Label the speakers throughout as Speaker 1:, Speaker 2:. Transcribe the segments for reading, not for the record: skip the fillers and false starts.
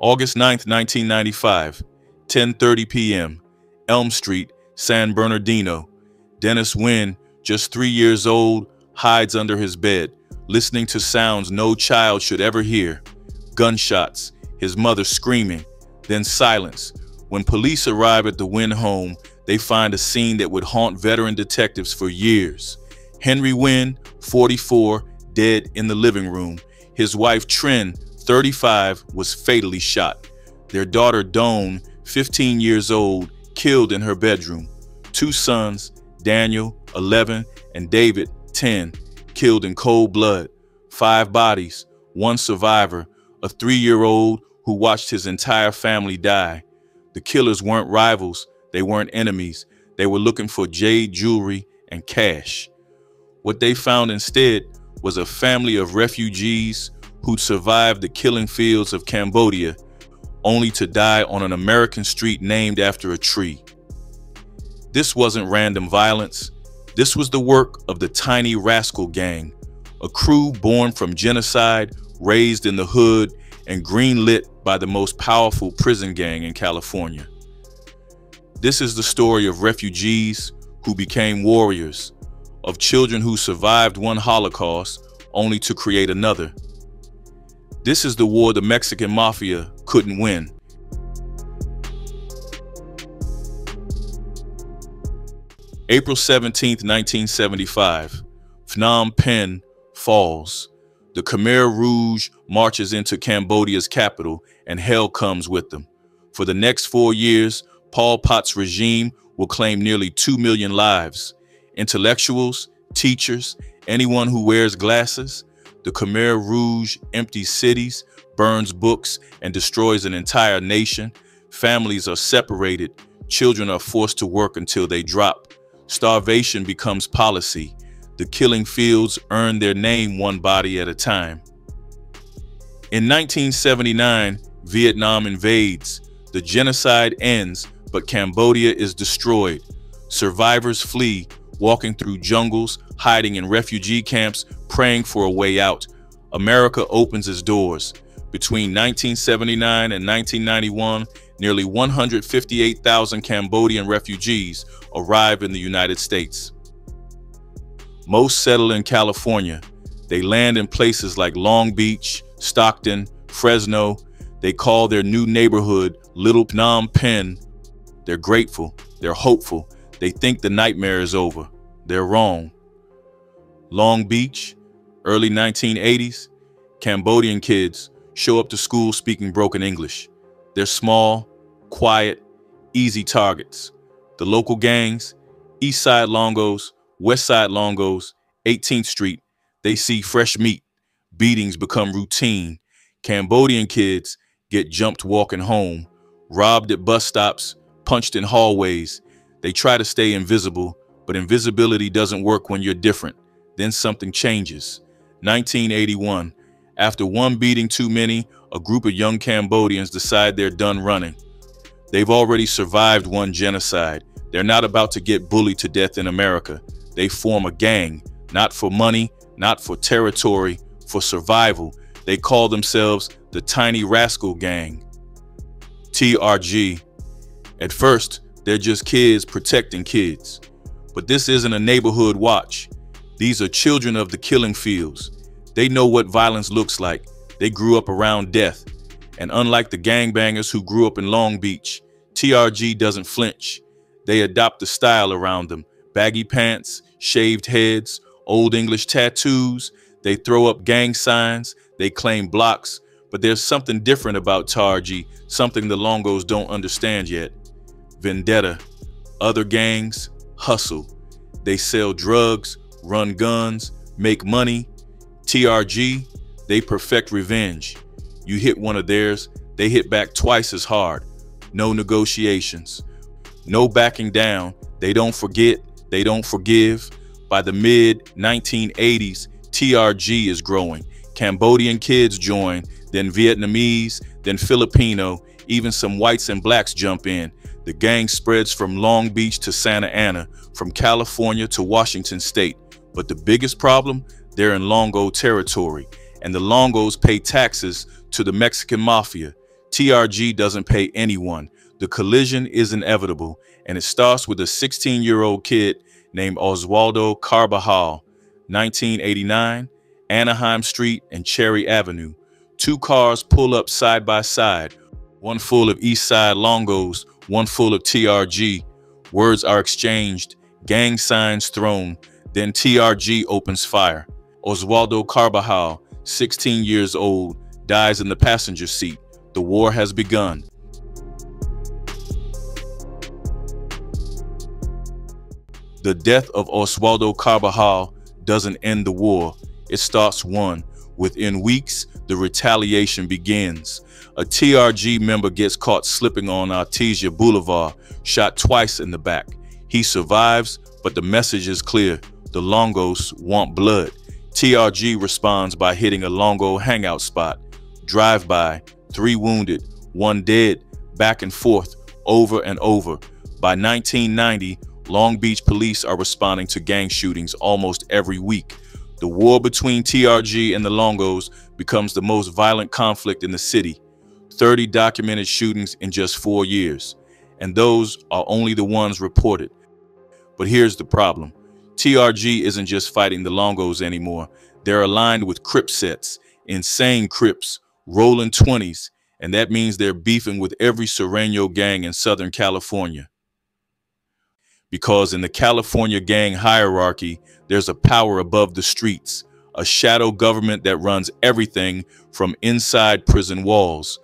Speaker 1: August 9th, 1995, 10:30 p.m., Elm Street, San Bernardino. Dennis Wynn, just 3 years old, hides under his bed, listening to sounds no child should ever hear. Gunshots, his mother screaming, then silence. When police arrive at the Wynn home, they find a scene that would haunt veteran detectives for years. Henry Wynn, 44, dead in the living room. His wife, Trin, 35, was fatally shot. Their daughter, Dawn, 15 years old, killed in her bedroom. 2 sons, Daniel, 11, and David, 10, killed in cold blood. 5 bodies, 1 survivor, a 3-year-old who watched his entire family die. The killers weren't rivals, they weren't enemies. They were looking for jade jewelry and cash. What they found instead was a family of refugees who'd survived the killing fields of Cambodia, only to die on an American street named after a tree. This wasn't random violence. This was the work of the Tiny Rascal Gang, a crew born from genocide, raised in the hood, and greenlit by the most powerful prison gang in California. This is the story of refugees who became warriors, of children who survived one Holocaust only to create another. This is the war the Mexican Mafia couldn't win. April 17th, 1975, Phnom Penh falls. The Khmer Rouge marches into Cambodia's capital, and hell comes with them. For the next 4 years, Pol Pot's regime will claim nearly 2 million lives. Intellectuals, teachers, anyone who wears glasses. The Khmer Rouge empties cities, burns books, and destroys an entire nation. Families are separated. Children are forced to work until they drop. Starvation becomes policy. The killing fields earn their name one body at a time. In 1979, Vietnam invades. The genocide ends, but Cambodia is destroyed. Survivors flee, walking through jungles, hiding in refugee camps, praying for a way out. America opens its doors. Between 1979 and 1991, nearly 158,000 Cambodian refugees arrive in the United States. Most settle in California. They land in places like Long Beach, Stockton, Fresno. They call their new neighborhood Little Phnom Penh. They're grateful. They're hopeful. They think the nightmare is over. They're wrong. Long Beach, early 1980s, Cambodian kids show up to school speaking broken English. They're small, quiet, easy targets. The local gangs, East Side Longos, West Side Longos, 18th Street, they see fresh meat. Beatings become routine. Cambodian kids get jumped walking home, robbed at bus stops, punched in hallways. They try to stay invisible, but invisibility doesn't work when you're different. Then something changes. 1981, after one beating too many, a group of young Cambodians decide they're done running. They've already survived one genocide. They're not about to get bullied to death in America. They form a gang, not for money, not for territory, for survival. They call themselves the Tiny Rascal Gang, TRG. At first, they're just kids protecting kids. But this isn't a neighborhood watch. These are children of the killing fields. They know what violence looks like. They grew up around death. And unlike the gangbangers who grew up in Long Beach, TRG doesn't flinch. They adopt the style around them. Baggy pants, shaved heads, Old English tattoos. They throw up gang signs. They claim blocks. But there's something different about TRG, something the Longos don't understand yet. Vendetta. Other gangs hustle. They sell drugs, run guns, make money. TRG, they perfect revenge. You hit one of theirs, they hit back twice as hard. No negotiations. No backing down. They don't forget. They don't forgive. By the mid-1980s, TRG is growing. Cambodian kids join, then Vietnamese, then Filipino, even some whites and blacks jump in. The gang spreads from Long Beach to Santa Ana, from California to Washington State. But the biggest problem? They're in Longo territory, and the Longos pay taxes to the Mexican Mafia. TRG doesn't pay anyone. The collision is inevitable, and it starts with a 16-year-old kid named Oswaldo Carbajal, 1989, Anaheim Street and Cherry Avenue. Two cars pull up side by side, one full of East Side Longos, one full of TRG. Words are exchanged, gang signs thrown, then TRG opens fire. Oswaldo Carbajal, 16 years old, dies in the passenger seat. The war has begun. The death of Oswaldo Carbajal doesn't end the war. It starts one. Within weeks, the retaliation begins. A TRG member gets caught slipping on Artesia Boulevard, shot twice in the back. He survives, but the message is clear. The Longos want blood. TRG responds by hitting a Longo hangout spot. Drive-by, 3 wounded, 1 dead, back and forth, over and over. By 1990, Long Beach police are responding to gang shootings almost every week. The war between TRG and the Longos becomes the most violent conflict in the city. 30 documented shootings in just 4 years. And those are only the ones reported. But here's the problem. TRG isn't just fighting the Longos anymore. They're aligned with Crip sets, insane Crips, rolling 20s, and that means they're beefing with every Sereno gang in Southern California. Because in the California gang hierarchy, there's a power above the streets, a shadow government that runs everything from inside prison walls.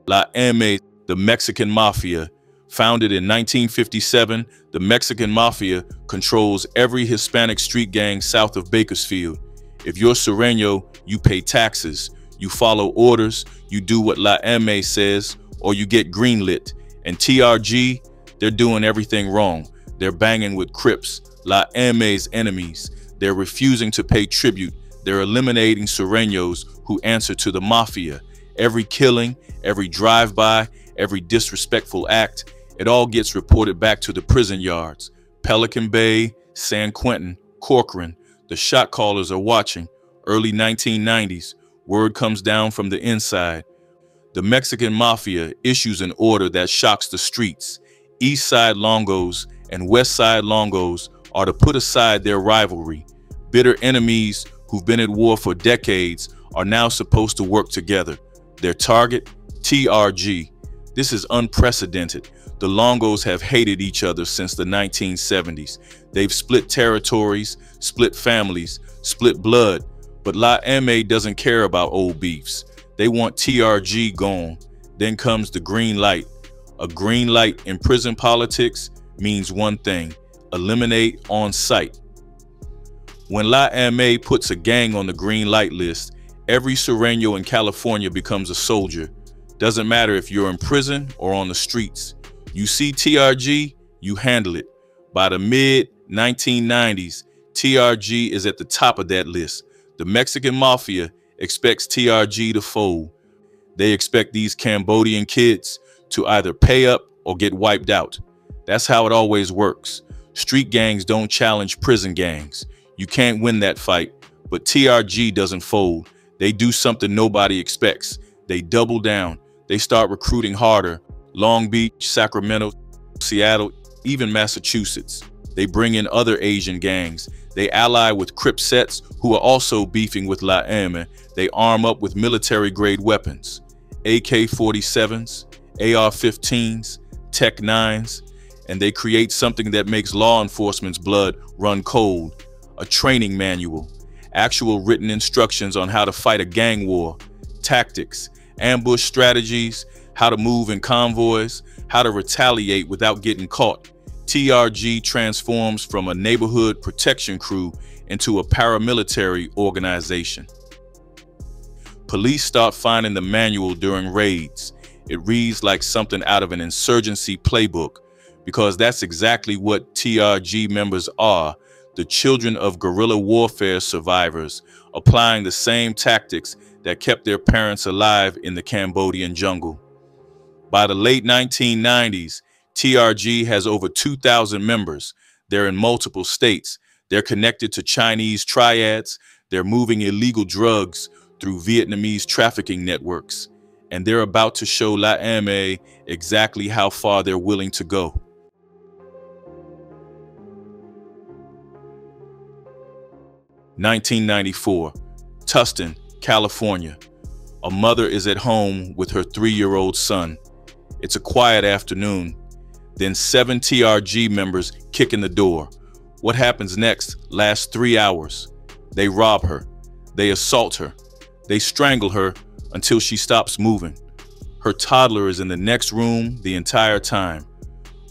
Speaker 1: lling, the Mexican Mafia. Founded in 1957, the Mexican Mafia controls every Hispanic street gang south of Bakersfield. If you're Sereno, you pay taxes, you follow orders, you do what lling says, or you get greenlit. And TRG, they're doing everything wrong. They're banging with Crips, ling's enemies. They're refusing to pay tribute. They're eliminating Serenos who answer to the Mafia. Every killing, every drive-by, every disrespectful act, it all gets reported back to the prison yards. Pelican Bay, San Quentin, Corcoran. The shot callers are watching. Early 1990s, word comes down from the inside. The Mexican Mafia issues an order that shocks the streets. East Side Longos and West Side Longos are to put aside their rivalry. Bitter enemies who've been at war for decades are now supposed to work together. Their target, TRG. This is unprecedented. The Longos have hated each other since the 1970s. They've split territories, split families, split blood, but lling doesn't care about old beefs. They want TRG gone. Then comes the green light. A green light in prison politics means one thing: eliminate on sight. When lling puts a gang on the green light list, every Sereno in California becomes a soldier. Doesn't matter if you're in prison or on the streets. You see TRG, you handle it. By the mid-1990s, TRG is at the top of that list. The Mexican Mafia expects TRG to fold. They expect these Cambodian kids to either pay up or get wiped out. That's how it always works. Street gangs don't challenge prison gangs. You can't win that fight, but TRG doesn't fold. They do something nobody expects. They double down. They start recruiting harder. Long Beach, Sacramento, Seattle, even Massachusetts. They bring in other Asian gangs. They ally with Crip sets who are also beefing with lling. They arm up with military-grade weapons. AK-47s, AR-15s, Tech 9s, and they create something that makes law enforcement's blood run cold. A training manual, actual written instructions on how to fight a gang war, tactics, ambush strategies, how to move in convoys, how to retaliate without getting caught. TRG transforms from a neighborhood protection crew into a paramilitary organization. Police start finding the manual during raids. It reads like something out of an insurgency playbook, because that's exactly what TRG members are, the children of guerrilla warfare survivors, applying the same tactics that kept their parents alive in the Cambodian jungle. By the late 1990s, TRG has over 2,000 members. They're in multiple states. They're connected to Chinese triads. They're moving illegal drugs through Vietnamese trafficking networks. and they're about to show lling exactly how far they're willing to go. (1994) Tustin, California. A mother is at home with her 3-year-old son. It's a quiet afternoon. Then 7 TRG members kick in the door. What happens next lasts 3 hours. They rob her. They assault her. They strangle her until she stops moving. Her toddler is in the next room the entire time.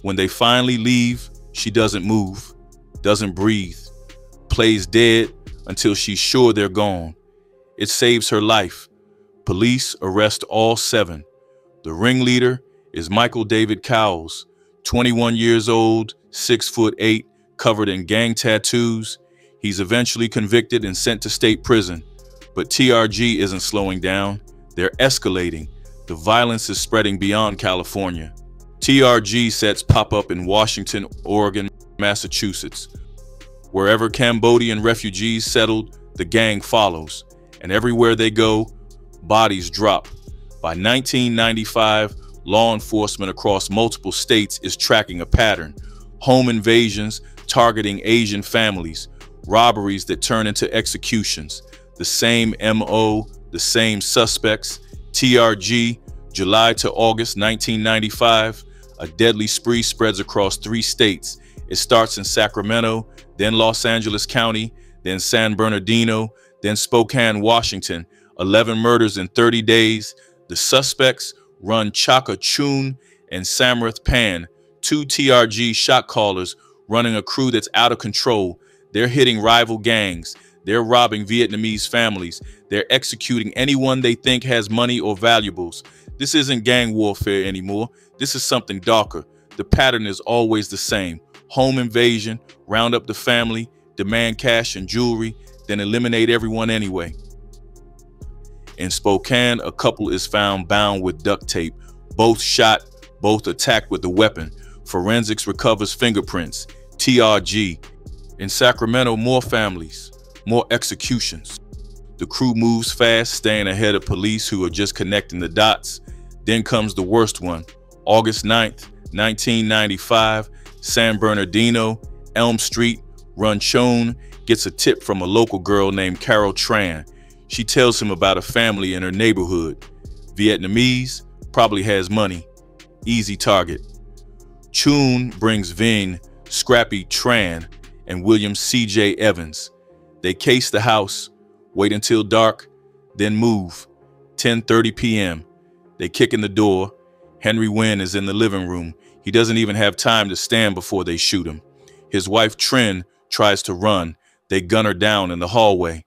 Speaker 1: When they finally leave, she doesn't move, doesn't breathe, plays dead until she's sure they're gone. It saves her life. Police arrest all 7. The ringleader is Michael David Cowles, 21 years old, 6'8", covered in gang tattoos. He's eventually convicted and sent to state prison. But TRG isn't slowing down. They're escalating. The violence is spreading beyond California. TRG sets pop up in Washington, Oregon, Massachusetts. Wherever Cambodian refugees settled, the gang follows. And everywhere they go, bodies drop. By 1995, law enforcement across multiple states is tracking a pattern. Home invasions targeting Asian families, robberies that turn into executions. The same MO, the same suspects. TRG, July to August 1995, a deadly spree spreads across 3 states. It starts in Sacramento, then Los Angeles County, then San Bernardino, then Spokane, Washington. 11 murders in 30 days. The suspects run Chaka Chun and Samrath Pan, 2 TRG shot callers running a crew that's out of control. They're hitting rival gangs. They're robbing Vietnamese families. They're executing anyone they think has money or valuables. This isn't gang warfare anymore. This is something darker. The pattern is always the same. Home invasion, round up the family, demand cash and jewelry, then eliminate everyone anyway. In Spokane, a couple is found bound with duct tape. Both shot, both attacked with the weapon. Forensics recovers fingerprints. TRG. In Sacramento, more families, more executions. The crew moves fast, staying ahead of police who are just connecting the dots. Then comes the worst one. August 9th, 1995, San Bernardino, Elm Street, Runchon gets a tip from a local girl named Carol Tran. She tells him about a family in her neighborhood. Vietnamese, probably has money. Easy target. Chun brings Vinh, Scrappy Tran, and William C.J. Evans. They case the house, wait until dark, then move. 10:30 p.m. They kick in the door. Henry Nguyen is in the living room. He doesn't even have time to stand before they shoot him. His wife Trin tries to run. They gun her down in the hallway.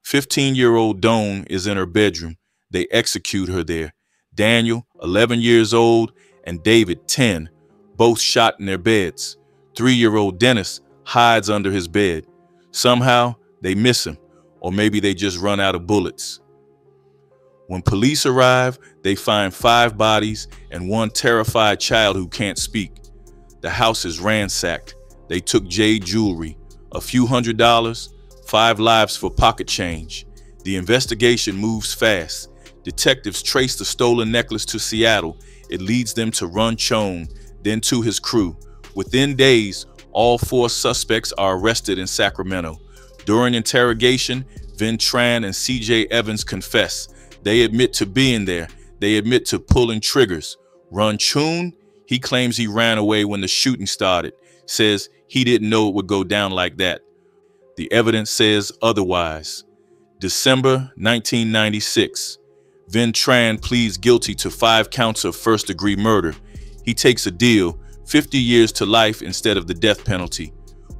Speaker 1: 15-year-old Doan is in her bedroom. They execute her there. Daniel, 11 years old, and David, 10, both shot in their beds. 3-year-old Dennis hides under his bed. Somehow, they miss him, or maybe they just run out of bullets. When police arrive, they find 5 bodies and 1 terrified child who can't speak. The house is ransacked. They took jade jewelry, a few $100s, 5 lives for pocket change. The investigation moves fast. Detectives trace the stolen necklace to Seattle. It leads them to Runchon, then to his crew. Within days, all 4 suspects are arrested in Sacramento. During interrogation, Vinh Tran and C.J. Evans confess. They admit to being there. They admit to pulling triggers. Runchon, he claims he ran away when the shooting started. Says he didn't know it would go down like that. The evidence says otherwise. December 1996. Vinh Tran pleads guilty to 5 counts of first-degree murder. He takes a deal, 50 years to life instead of the death penalty.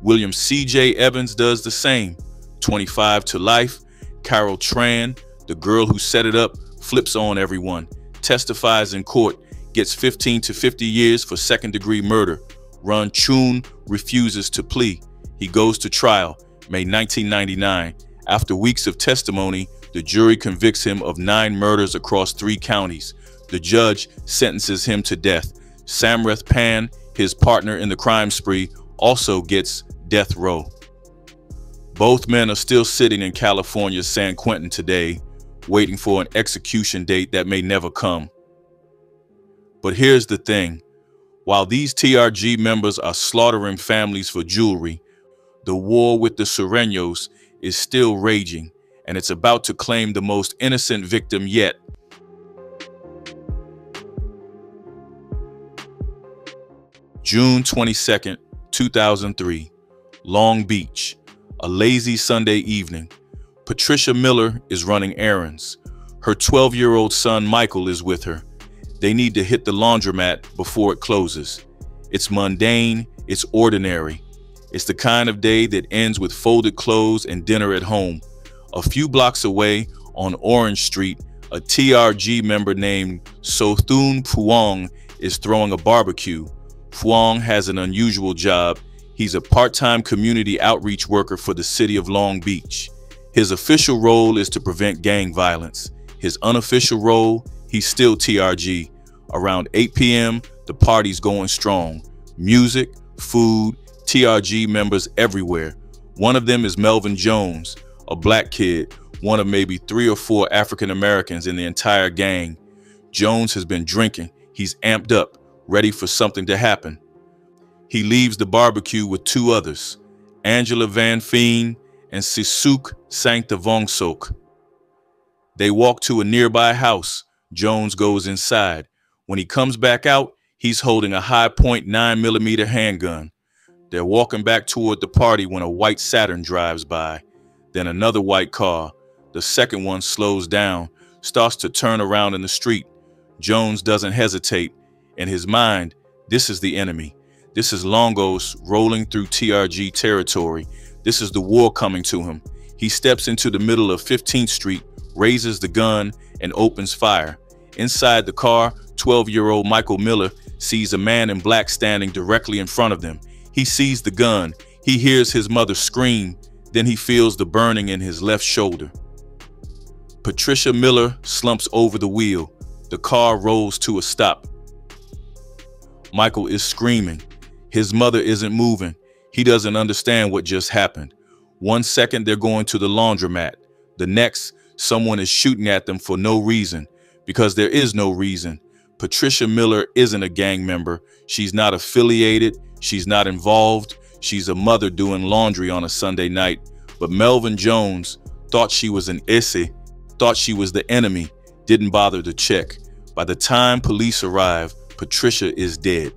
Speaker 1: William C.J. Evans does the same, 25 to life. Carol Tran, the girl who set it up, flips on everyone, testifies in court, gets 15 to 50 years for second-degree murder. Runchon refuses to plea. He goes to trial, May 1999. After weeks of testimony, the jury convicts him of 9 murders across 3 counties. The judge sentences him to death. Samrath Pan, his partner in the crime spree, also gets death row. Both men are still sitting in California's San Quentin today. waiting for an execution date that may never come. But here's the thing. While these TRG members are slaughtering families for jewelry, the war with the Sureños is still raging, and it's about to claim the most innocent victim yet. June 22nd, 2003, Long Beach, a lazy Sunday evening. Patricia Miller is running errands. Her 12-year-old son Michael is with her. They need to hit the laundromat before it closes. It's mundane, it's ordinary. It's the kind of day that ends with folded clothes and dinner at home. A few blocks away on Orange Street, a TRG member named Sothun Phuong is throwing a barbecue. Phuong has an unusual job. He's a part-time community outreach worker for the city of Long Beach. His official role is to prevent gang violence. His unofficial role, he's still TRG. Around 8 p.m., the party's going strong. Music, food, TRG members everywhere. One of them is Melvin Jones, a black kid, one of maybe 3 or 4 African Americans in the entire gang. Jones has been drinking. He's amped up, ready for something to happen. He leaves the barbecue with 2 others, Angela Van Feen and Sisuk Sanctavongsok. They walk to a nearby house. Jones goes inside. When he comes back out, he's holding a high point 9mm handgun. They're walking back toward the party when a white Saturn drives by. Then another white car. The second one slows down, starts to turn around in the street. Jones doesn't hesitate. In his mind, this is the enemy. This is Longos rolling through TRG territory. This is the war coming to him. He steps into the middle of 15th Street, raises the gun, and opens fire. Inside the car, 12-year-old Michael Miller sees a man in black standing directly in front of them. He sees the gun. He hears his mother scream. Then he feels the burning in his left shoulder. Patricia Miller slumps over the wheel. The car rolls to a stop. Michael is screaming. His mother isn't moving. He doesn't understand what just happened. 1 second, they're going to the laundromat. The next, someone is shooting at them for no reason, because there is no reason. Patricia Miller isn't a gang member. She's not affiliated. She's not involved. She's a mother doing laundry on a Sunday night. But Melvin Jones thought she was an issue, thought she was the enemy, didn't bother to check. By the time police arrive, Patricia is dead.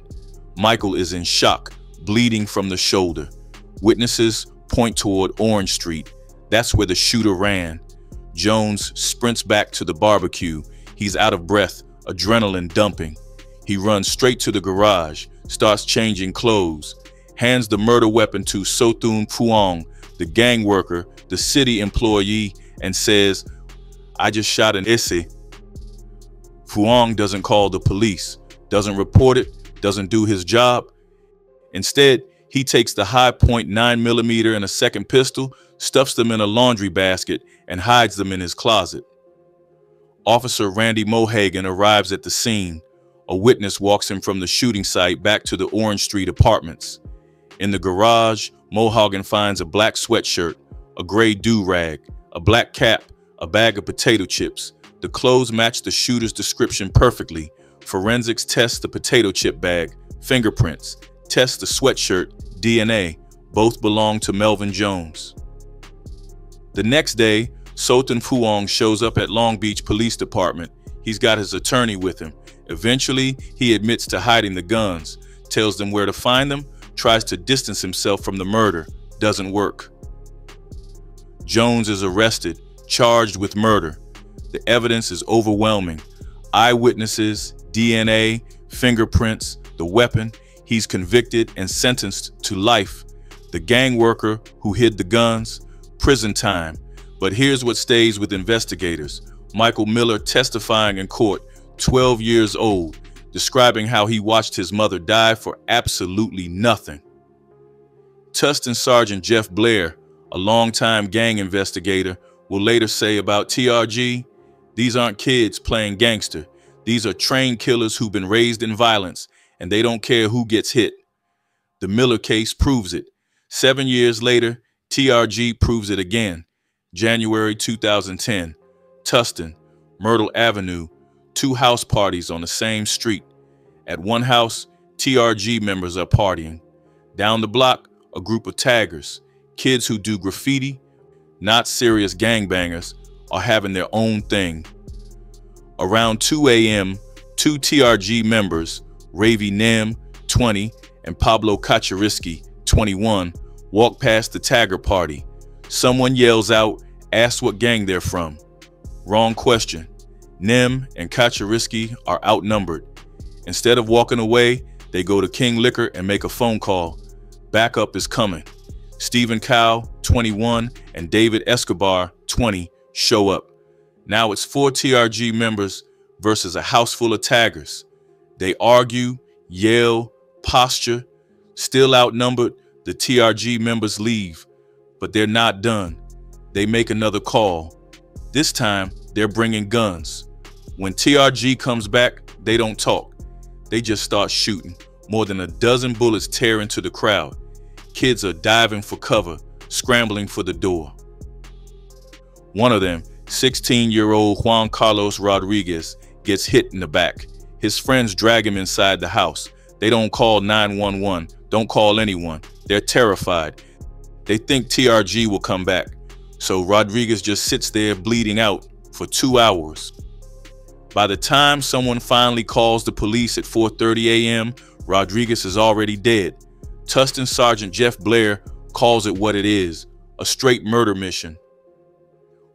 Speaker 1: Michael is in shock, bleeding from the shoulder. Witnesses point toward Orange Street. That's where the shooter ran. Jones sprints back to the barbecue. He's out of breath, adrenaline dumping. He runs straight to the garage, starts changing clothes, hands the murder weapon to Sothun Phuong, the gang worker, the city employee, and says, "I just shot an issue." Phuong doesn't call the police, doesn't report it, doesn't do his job. Instead, he takes the high point 9mm and a second pistol, stuffs them in a laundry basket, and hides them in his closet. Officer Randy Mohagan arrives at the scene. A witness walks him from the shooting site back to the Orange Street apartments. In the garage, Mohagan finds a black sweatshirt, a gray do-rag, a black cap, a bag of potato chips. The clothes match the shooter's description perfectly. Forensics test the potato chip bag, fingerprints, test the sweatshirt, DNA. Both belong to Melvin Jones. The next day, Sothun Phuong shows up at Long Beach Police Department. He's got his attorney with him. Eventually, he admits to hiding the guns, tells them where to find them, tries to distance himself from the murder. Doesn't work. Jones is arrested, charged with murder. The evidence is overwhelming. Eyewitnesses, DNA, fingerprints, the weapon. He's convicted and sentenced to life. The gang worker who hid the guns, prison time. But here's what stays with investigators. Michael Miller testifying in court, 12 years old, describing how he watched his mother die for absolutely nothing. Tustin Sergeant Jeff Blair, a longtime gang investigator, will later say about TRG, "These aren't kids playing gangster. These are trained killers who've been raised in violence, and they don't care who gets hit." The Miller case proves it. 7 years later, TRG proves it again. January 2010. Tustin, Myrtle Avenue, 2 house parties on the same street. At one house, TRG members are partying. Down the block, a group of taggers, kids who do graffiti, not serious gangbangers, are having their own thing. Around 2 a.m., 2 TRG members, Ravi Nem, 20, and Pablo Kaczariski, 21, walk past the tagger party. Someone yells out, asks what gang they're from. Wrong question. Nem and Kaczariski are outnumbered. Instead of walking away, they go to King Liquor and make a phone call. Backup is coming. Stephen Cow, 21, and David Escobar, 20, show up. Now it's 4 TRG members versus a house full of taggers. They argue, yell, posture. Still outnumbered, the TRG members leave, but they're not done. They make another call. This time, they're bringing guns. When TRG comes back, they don't talk. They just start shooting. More than a dozen bullets tear into the crowd. Kids are diving for cover, scrambling for the door. One of them, 16-year-old Juan Carlos Rodriguez, gets hit in the back. His friends drag him inside the house. They don't call 911, don't call anyone. They're terrified. They think TRG will come back. So Rodriguez just sits there bleeding out for 2 hours. By the time someone finally calls the police at 4:30 a.m., Rodriguez is already dead. Tustin Sergeant Jeff Blair calls it what it is, a straight murder mission.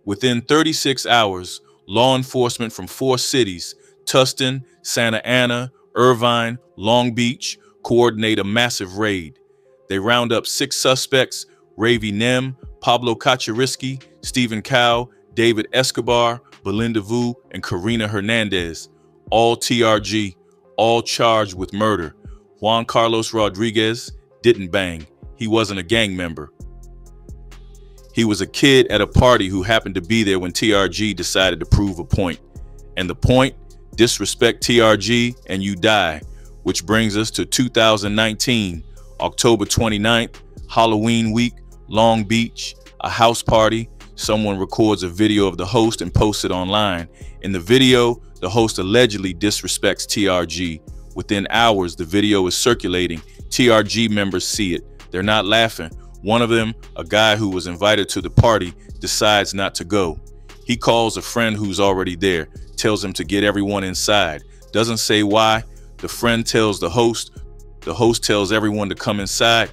Speaker 1: Within 36 hours, law enforcement from 4 cities, Tustin, Santa Ana, Irvine, Long Beach, coordinate a massive raid. They round up 6 suspects, Ravi Nem, Pablo Kaczariski, Stephen Cow, David Escobar, Belinda Vu, and Karina Hernandez, all TRG, all charged with murder. Juan Carlos Rodriguez didn't bang. He wasn't a gang member. He was a kid at a party who happened to be there when TRG decided to prove a point. And the point? Disrespect TRG and you die. Which brings us to 2019, October 29th, Halloween week, Long Beach, a house party. Someone records a video of the host and posts it online. In the video, the host allegedly disrespects TRG. Within hours, the video is circulating. TRG members see it. They're not laughing. One of them, a guy who was invited to the party, decides not to go. He calls a friend who's already there, tells him to get everyone inside. Doesn't say why. The friend tells the host tells everyone to come inside.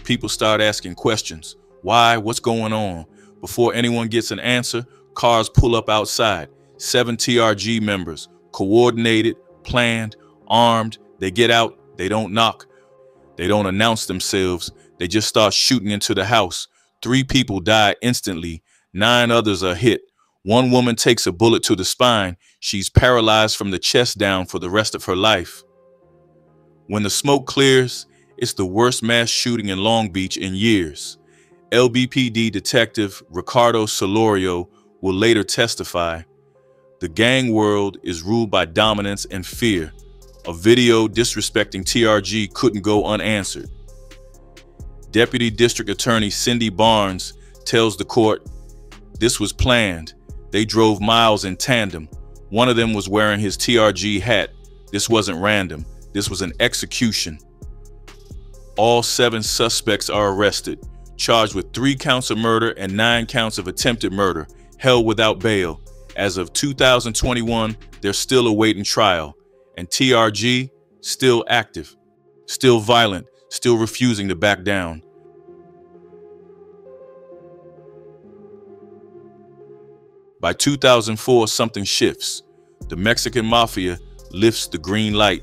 Speaker 1: People start asking questions. Why? What's going on? Before anyone gets an answer, cars pull up outside. 7 TRG members, coordinated, planned, armed. They get out. They don't knock. They don't announce themselves. They just start shooting into the house. 3 people die instantly. 9 others are hit. One woman takes a bullet to the spine. She's paralyzed from the chest down for the rest of her life. When the smoke clears, it's the worst mass shooting in Long Beach in years. LBPD detective Ricardo Solorio will later testify. The gang world is ruled by dominance and fear. A video disrespecting TRG couldn't go unanswered. Deputy District Attorney Cindy Barnes tells the court, "This was planned. They drove miles in tandem. One of them was wearing his TRG hat. This wasn't random. This was an execution." All 7 suspects are arrested, charged with 3 counts of murder and 9 counts of attempted murder, held without bail. As of 2021, they're still awaiting trial. And TRG, still active, still violent, still refusing to back down. By 2004, something shifts. The Mexican Mafia lifts the green light.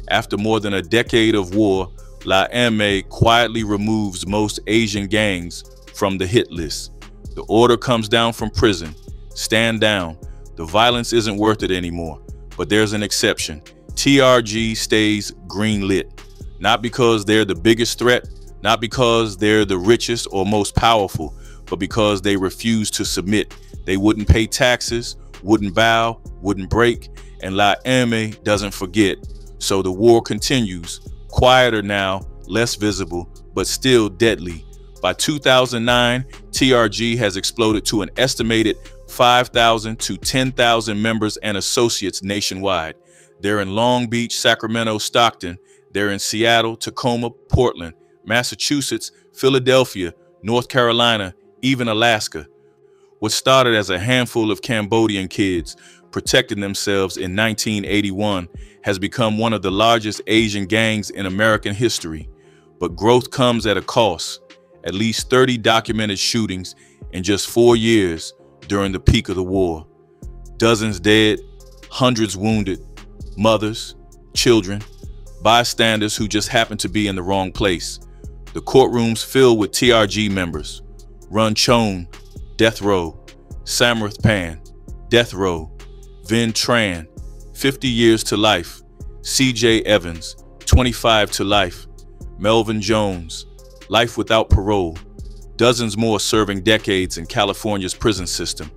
Speaker 1: After more than a decade of war, lling quietly removes most Asian gangs from the hit list. The order comes down from prison. Stand down. The violence isn't worth it anymore. But there's an exception. TRG stays green lit. Not because they're the biggest threat, not because they're the richest or most powerful, but because they refuse to submit. They wouldn't pay taxes, wouldn't bow, wouldn't break, and lling doesn't forget. So the war continues, quieter now, less visible, but still deadly. By 2009, TRG has exploded to an estimated 5,000 to 10,000 members and associates nationwide. They're in Long Beach, Sacramento, Stockton. They're in Seattle, Tacoma, Portland, Massachusetts, Philadelphia, North Carolina, even Alaska. What started as a handful of Cambodian kids protecting themselves in 1981 has become one of the largest Asian gangs in American history. But growth comes at a cost. At least 30 documented shootings in just 4 years during the peak of the war. Dozens dead, hundreds wounded, mothers, children, bystanders who just happened to be in the wrong place. The courtrooms filled with TRG members. Run Chon, death row. Samarath Pan, death row. Vin Tran, 50 years to life. CJ Evans, 25 to life. Melvin Jones, life without parole. Dozens more serving decades in California's prison system.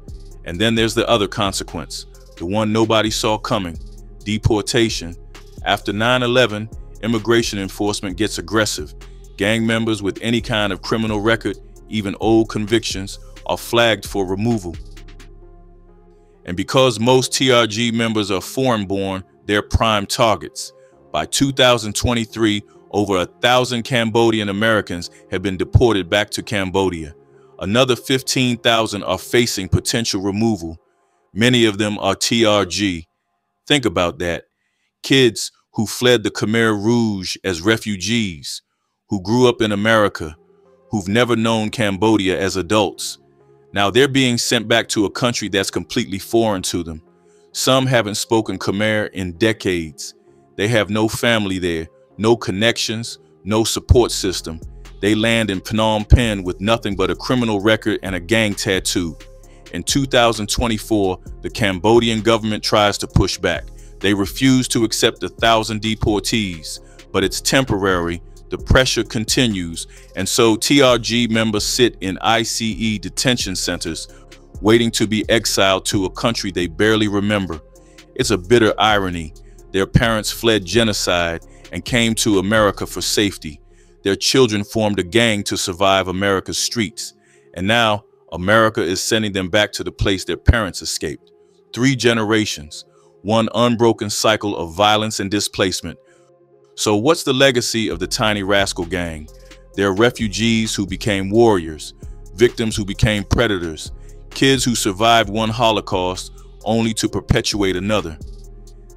Speaker 1: And then there's the other consequence, the one nobody saw coming, deportation. After 9/11, immigration enforcement gets aggressive. Gang members with any kind of criminal record, even old convictions, are flagged for removal. And because most TRG members are foreign-born, they're prime targets. By 2023, over 1,000 Cambodian Americans have been deported back to Cambodia. Another 15,000 are facing potential removal. Many of them are TRG. Think about that. Kids who fled the Khmer Rouge as refugees, who grew up in America, who've never known Cambodia as adults. Now they're being sent back to a country that's completely foreign to them. Some haven't spoken Khmer in decades. They have no family there, no connections, no support system. They land in Phnom Penh with nothing but a criminal record and a gang tattoo. In 2024, the Cambodian government tries to push back. They refuse to accept 1,000 deportees, but it's temporary. The pressure continues, and so TRG members sit in ICE detention centers, waiting to be exiled to a country they barely remember. It's a bitter irony. Their parents fled genocide and came to America for safety. Their children formed a gang to survive America's streets. And now America is sending them back to the place their parents escaped. 3 generations, one unbroken cycle of violence and displacement. So what's the legacy of the Tiny Rascal Gang? They're refugees who became warriors, victims who became predators, kids who survived one Holocaust only to perpetuate another.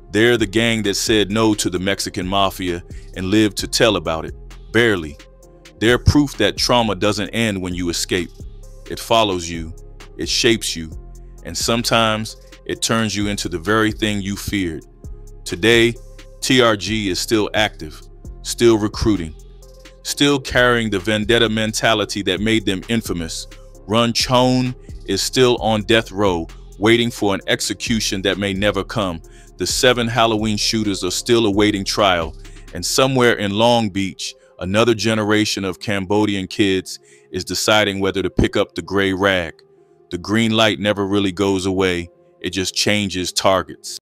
Speaker 1: They're the gang that said no to the Mexican Mafia and lived to tell about it, barely. They're proof that trauma doesn't end when you escape. It follows you, it shapes you, and sometimes it turns you into the very thing you feared. Today, TRG is still active, still recruiting, still carrying the vendetta mentality that made them infamous. Run Chon is still on death row, waiting for an execution that may never come. The 7 Halloween shooters are still awaiting trial. And somewhere in Long Beach, another generation of Cambodian kids is deciding whether to pick up the gray rag. The green light never really goes away. It just changes targets.